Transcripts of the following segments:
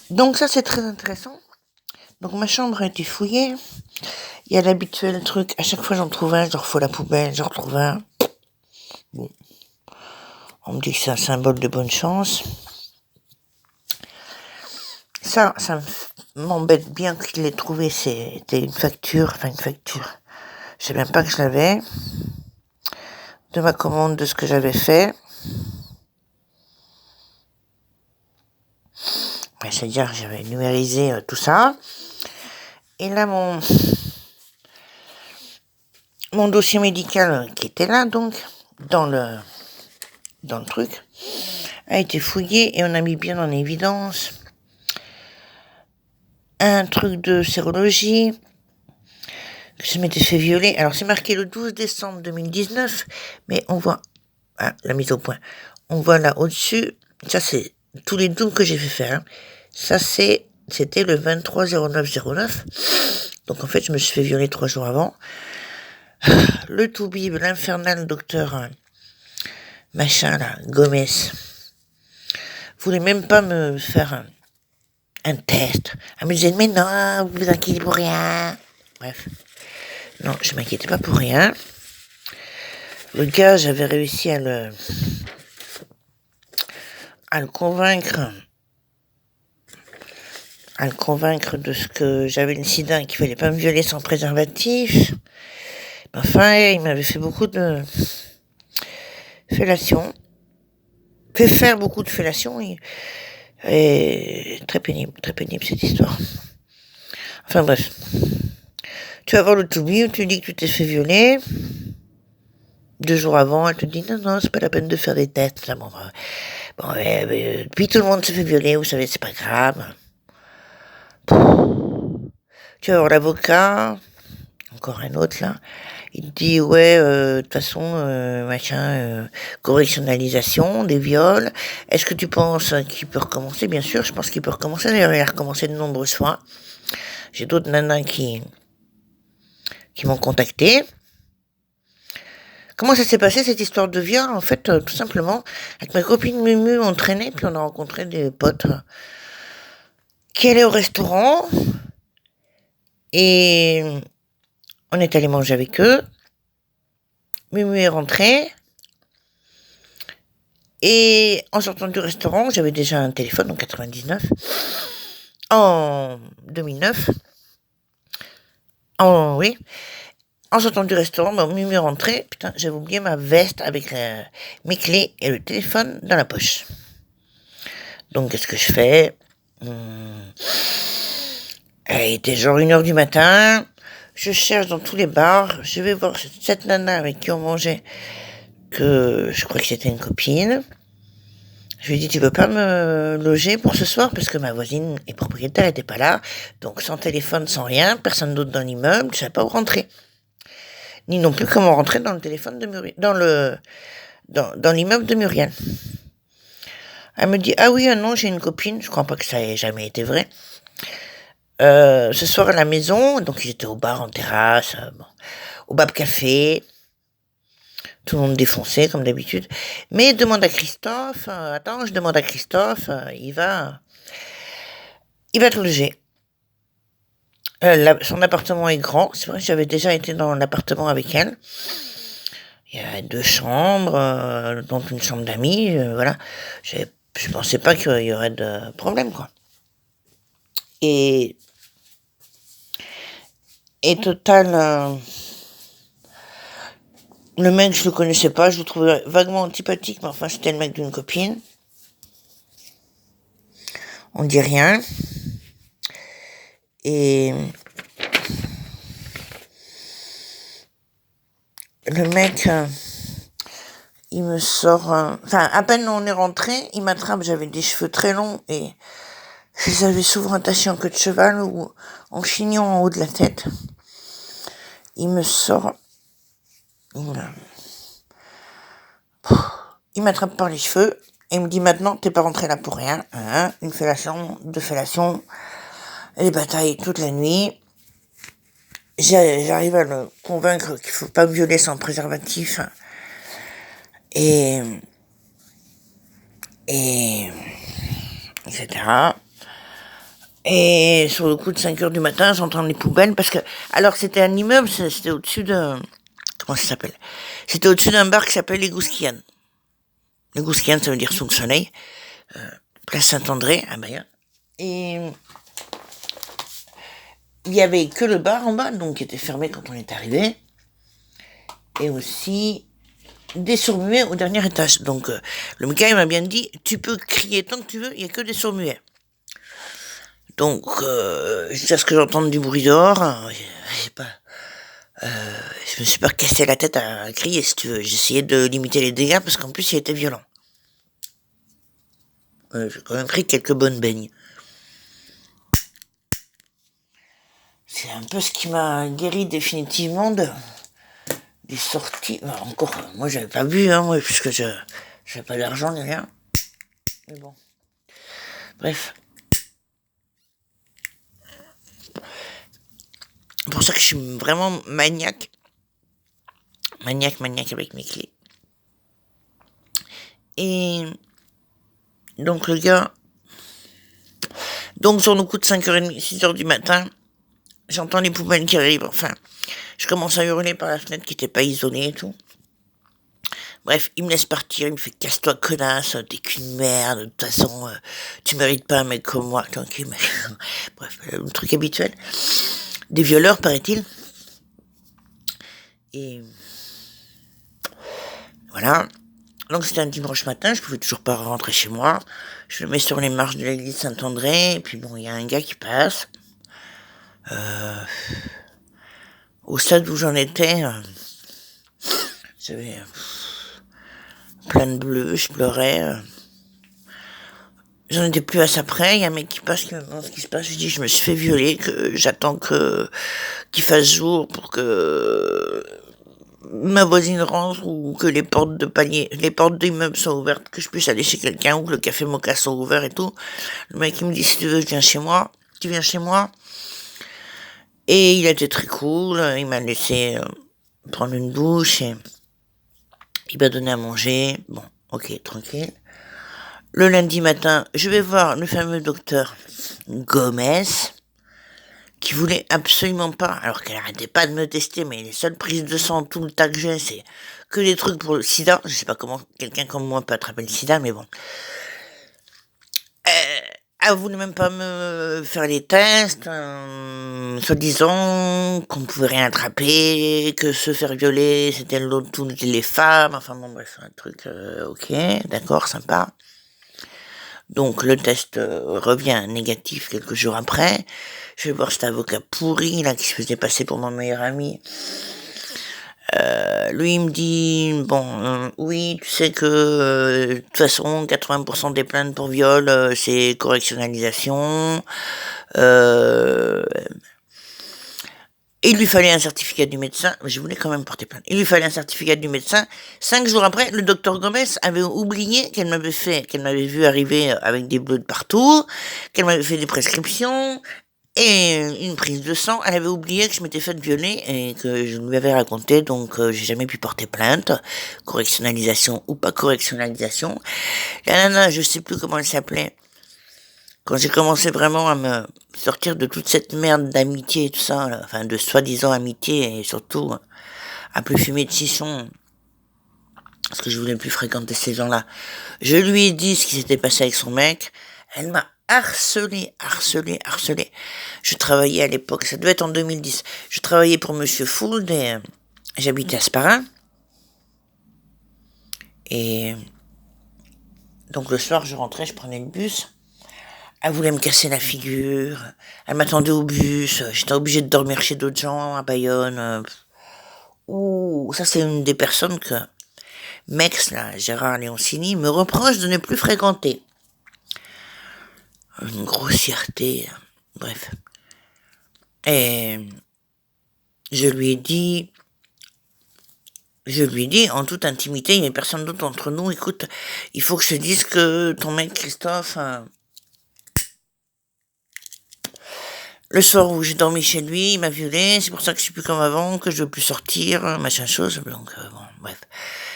Donc ça, c'est très intéressant. Donc ma chambre a été fouillée. Il y a l'habituel truc. À chaque fois, j'en trouve un, je leur fous la poubelle, j'en retrouve un. Bon. On me dit que c'est un symbole de bonne chance. Ça m'embête bien qu'il l'ait trouvé. C'était une facture. Je sais même pas que je l'avais. De ma commande de ce que j'avais fait. C'est-à-dire que j'avais numérisé tout ça. Et là, mon dossier médical qui était là, donc, dans le truc, a été fouillé et on a mis bien en évidence un truc de sérologie que je m'étais fait violer. Alors, c'est marqué le 12 décembre 2019, mais on voit, la mise au point. On voit là au-dessus, ça c'est tous les doubles que j'ai fait faire. Hein. Ça c'était le 23/09/09. Donc en fait, je me suis fait violer 3 jours avant. Le toubib, l'infernal docteur machin là, Gomez, voulait même pas me faire un test. Elle me disait, mais non, vous vous inquiétez pour rien. Bref. Non, je m'inquiétais pas pour rien. Le gars, j'avais réussi à le convaincre de ce que j'avais une sida et qu'il fallait pas me violer sans préservatif. Enfin, il m'avait fait beaucoup de fellation. Fait faire beaucoup de fellation et très pénible cette histoire. Enfin bref. Tu vas voir le toubib, tu dis que tu t'es fait violer. 2 jours avant, elle te dit non, c'est pas la peine de faire des tests. Là, puis tout le monde se fait violer, vous savez, c'est pas grave. Tu vas voir l'avocat, encore un autre là. Il te dit ouais, de toute façon, correctionnalisation, des viols. Est-ce que tu penses qu'il peut recommencer? Bien sûr, je pense qu'il peut recommencer. D'ailleurs, il a recommencé de nombreuses fois. J'ai d'autres nanas qui m'ont contacté. Comment ça s'est passé cette histoire de viol? En fait, tout simplement, avec ma copine Mumu, on traînait, puis on a rencontré des potes qui allaient au restaurant, et on est allé manger avec eux. Mumu est rentrée, et en sortant du restaurant, j'avais déjà un téléphone en 99, en 2009, oui. En sortant du restaurant, Mumu est rentrée, putain, j'avais oublié ma veste avec mes clés et le téléphone dans la poche. Donc, qu'est-ce que je fais? Il était genre 1h du matin, je cherche dans tous les bars, je vais voir cette nana avec qui on mangeait, que je crois que c'était une copine. Je lui ai dit, tu veux pas me loger pour ce soir? Parce que ma voisine et propriétaire était pas là, donc sans téléphone, sans rien, personne d'autre dans l'immeuble, je savais pas où rentrer. Ni non plus comment rentrer dans le téléphone de Muriel, dans l'immeuble de Muriel. Elle me dit, ah oui, non, j'ai une copine, je crois pas que ça ait jamais été vrai. Ce soir à la maison, donc ils étaient au bar, en terrasse, au Bab Café, tout le monde défoncé comme d'habitude. Mais demande à Christophe, je demande à Christophe, il va te loger. Son appartement est grand, c'est vrai que j'avais déjà été dans l'appartement avec elle. Il y a 2 chambres, dont une chambre d'amis, voilà. Je pensais pas qu'il y aurait de problème, quoi. Et total, le mec, je le connaissais pas, je le trouvais vaguement antipathique, mais enfin, c'était le mec d'une copine. On dit rien. Et le mec, il me sort... à peine on est rentré, il m'attrape, j'avais des cheveux très longs et je les avais souvent attachés en queue de cheval ou en chignon en haut de la tête. Il me sort... Il m'attrape par les cheveux et il me dit, maintenant, t'es pas rentré là pour rien. Hein, une fellation, 2 fellations, les batailles toute la nuit. J'arrive à le convaincre qu'il faut pas me violer sans préservatif. Et etc. Et sur le coup de 5 heures du matin, j'entends les poubelles parce que, alors c'était un immeuble, c'était au-dessus de, comment ça s'appelle? C'était au-dessus d'un bar qui s'appelle les Gousquianes. Les Gousquianes, ça veut dire sous le soleil. Place Saint-André, à Bayonne. Et il y avait que le bar en bas, donc qui était fermé quand on est arrivé. Et aussi des sourds-muets au dernier étage. Donc le mec il m'a bien dit, tu peux crier tant que tu veux, il y a que des sourds-muets. Donc jusqu'à ce que j'entende du bruit dehors, je sais pas. Je me suis pas cassé la tête à crier, si tu veux. J'essayais de limiter les dégâts parce qu'en plus il était violent. J'ai quand même pris quelques bonnes beignes. C'est un peu ce qui m'a guéri définitivement des sorties. Bah, encore, moi j'avais pas bu, hein, puisque j'avais pas d'argent ni rien. Mais bon. Bref. C'est pour ça que je suis vraiment maniaque. Maniaque avec mes clés. Et donc le gars. Donc sur le coup de 5h30, 6h du matin, j'entends les poubelles qui arrivent. Enfin, je commence à hurler par la fenêtre qui était pas isolée et tout. Bref, il me laisse partir, il me fait casse-toi connasse, t'es qu'une merde, de toute façon, tu mérites pas un mec comme moi, tranquille, mais... Bref, le truc habituel. Des violeurs, paraît-il. Et... voilà. Donc c'était un dimanche matin, je pouvais toujours pas rentrer chez moi. Je me mets sur les marches de l'église Saint-André, et puis bon, il y a un gars qui passe. Au stade où j'en étais, j'avais plein de bleus, je pleurais. J'en étais plus à ça près, il y a un mec qui passe, qui me demande ce qui se passe, je dis je me suis fait violer, que j'attends qu'il fasse jour pour que ma voisine rentre ou que les portes de palier, les portes d'immeuble soient ouvertes, que je puisse aller chez quelqu'un ou que le café mocha soit ouvert et tout. Le mec il me dit si tu veux, viens chez moi, tu viens chez moi. Et il a été très cool, il m'a laissé prendre une douche et il m'a donné à manger. Bon, ok, tranquille. Le lundi matin, je vais voir le fameux docteur Gomez, qui voulait absolument pas, alors qu'elle arrêtait pas de me tester, mais les seules prises de sang, tout le tas que j'ai, c'est que des trucs pour le sida. Je sais pas comment quelqu'un comme moi peut attraper le sida, mais bon. Elle voulait même pas me faire les tests, soi-disant qu'on pouvait rien attraper, que se faire violer, c'était l'autre, tout les femmes, enfin bon bref, un truc, ok, d'accord, sympa. Donc le test revient négatif quelques jours après. Je vais voir cet avocat pourri là qui se faisait passer pour mon meilleur ami. Lui il me dit bon oui tu sais que de toute façon 80% des plaintes pour viol c'est correctionnalisation. Il lui fallait un certificat du médecin, mais je voulais quand même porter plainte. Il lui fallait un certificat du médecin. 5 jours après, le docteur Gomez avait oublié qu'elle m'avait vu arriver avec des bleus de partout, qu'elle m'avait fait des prescriptions et une prise de sang. Elle avait oublié que je m'étais fait violer et que je lui avais raconté, donc j'ai jamais pu porter plainte. Correctionnalisation ou pas correctionnalisation. La nana, je sais plus comment elle s'appelait. Quand j'ai commencé vraiment à me sortir de toute cette merde d'amitié et tout ça, là, enfin de soi-disant amitié et surtout à plus fumer de chichon, parce que je voulais plus fréquenter ces gens-là, je lui ai dit ce qui s'était passé avec son mec, elle m'a harcelé. Je travaillais à l'époque, ça devait être en 2010, je travaillais pour Monsieur Fould et j'habitais à Sparin. Et donc le soir je rentrais, je prenais le bus. Elle voulait me casser la figure. Elle m'attendait au bus. J'étais obligé de dormir chez d'autres gens à Bayonne. Ouh, ça c'est une des personnes que Mex, là, Gérard Leoncini, me reproche de ne plus fréquenter. Une grossièreté. Bref. Et je lui ai dit en toute intimité, il n'y a personne d'autre entre nous, écoute, il faut que je te dise que ton mec Christophe... le soir où j'ai dormi chez lui, il m'a violé, c'est pour ça que je suis plus comme avant, que je veux plus sortir, machin chose, donc bon, bref.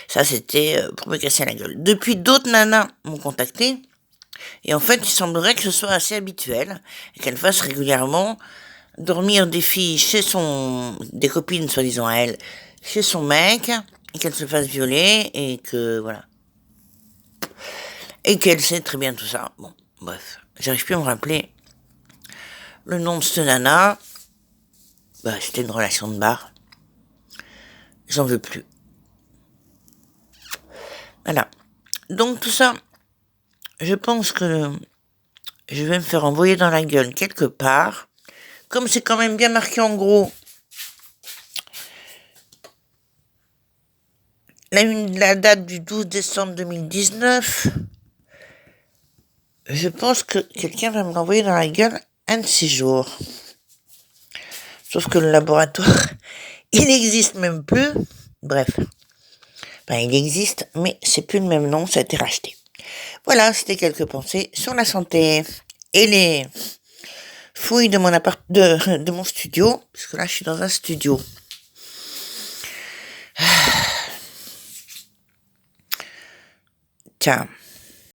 Ça c'était pour me casser la gueule. Depuis d'autres nanas m'ont contacté, Et en fait, il semblerait que ce soit assez habituel et qu'elle fasse régulièrement dormir des filles des copines soi-disant à elle, chez son mec, et qu'elle se fasse violer et que voilà. Et qu'elle sait très bien tout ça. Bon, bref, j'arrive plus à me rappeler le nom de ce nana. Bah, c'était une relation de bar. J'en veux plus. Voilà. Donc tout ça, je pense que je vais me faire envoyer dans la gueule quelque part. Comme c'est quand même bien marqué en gros, la date du 12 décembre 2019, je pense que quelqu'un va me l'envoyer dans la gueule un de ces jours. Sauf que le laboratoire, il n'existe même plus. Bref. Enfin, il existe, mais c'est plus le même nom, ça a été racheté. Voilà, c'était quelques pensées sur la santé et les fouilles de de mon studio, parce que là, je suis dans un studio. Tiens.